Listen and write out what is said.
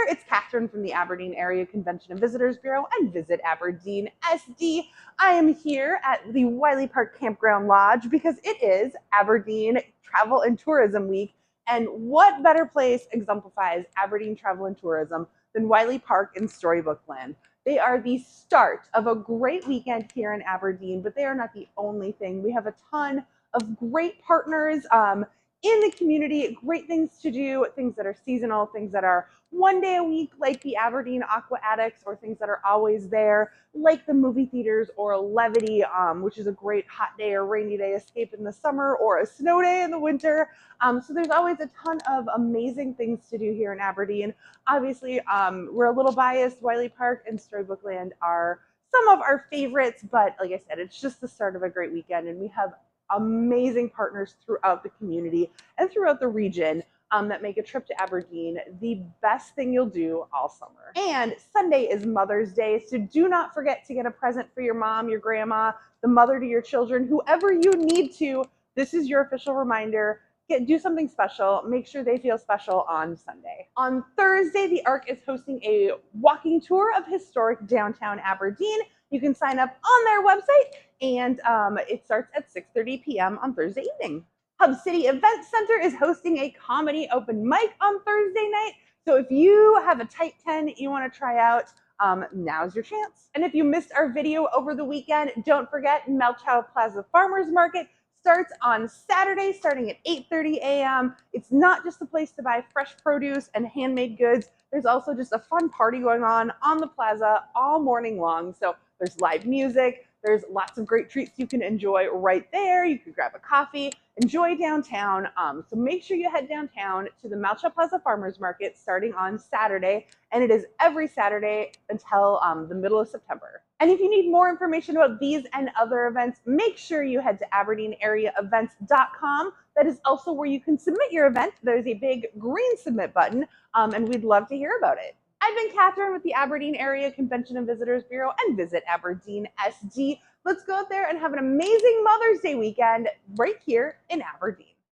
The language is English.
it's Catherine from the Aberdeen Area Convention and Visitors Bureau and Visit Aberdeen SD. I am here at the Wiley Park Campground Lodge because it is Aberdeen Travel and Tourism Week, and what better place exemplifies Aberdeen travel and tourism than Wiley Park in Storybook Land. They are the start of a great weekend here in Aberdeen, but they are not the only thing. We have a ton of great partners in the community, great things to do, things that are seasonal, things that are one day a week, like the Aberdeen Aqua Addicts, or things that are always there, like the movie theaters or Levity, which is a great hot day or rainy day escape in the summer, or a snow day in the winter. So there's always a ton of amazing things to do here in Aberdeen. Obviously, we're a little biased. Wiley Park and Storybook Land are some of our favorites, but like I said, it's just the start of a great weekend, and we have amazing partners throughout the community and throughout the region that make a trip to Aberdeen the best thing you'll do all summer. And Sunday is Mother's Day, so do not forget to get a present for your mom, your grandma, the mother to your children, whoever you need to. This is your official reminder. Do something special. Make sure they feel special on Sunday. On Thursday, the ARC is hosting a walking tour of historic downtown Aberdeen. You can sign up on their website, and it starts at 6:30 p.m. on Thursday evening. Hub City Event Center is hosting a comedy open mic on Thursday night. So if you have a tight 10 you want to try out, now's your chance. And if you missed our video over the weekend, don't forget Malchow Plaza Farmers Market starts on Saturday, starting at 8:30 a.m. It's not just a place to buy fresh produce and handmade goods. There's also just a fun party going on the plaza all morning long. So there's live music. There's lots of great treats you can enjoy right there. You can grab a coffee, enjoy downtown. So make sure you head downtown to the Malchow Plaza Farmers Market starting on Saturday, and it is every Saturday until the middle of September. And if you need more information about these and other events, make sure you head to AberdeenAreaEvents.com. That is also where you can submit your event. There's a big green submit button, and we'd love to hear about it. I've been Catherine with the Aberdeen Area Convention and Visitors Bureau and Visit Aberdeen SD. Let's go out there and have an amazing Mother's Day weekend right here in Aberdeen.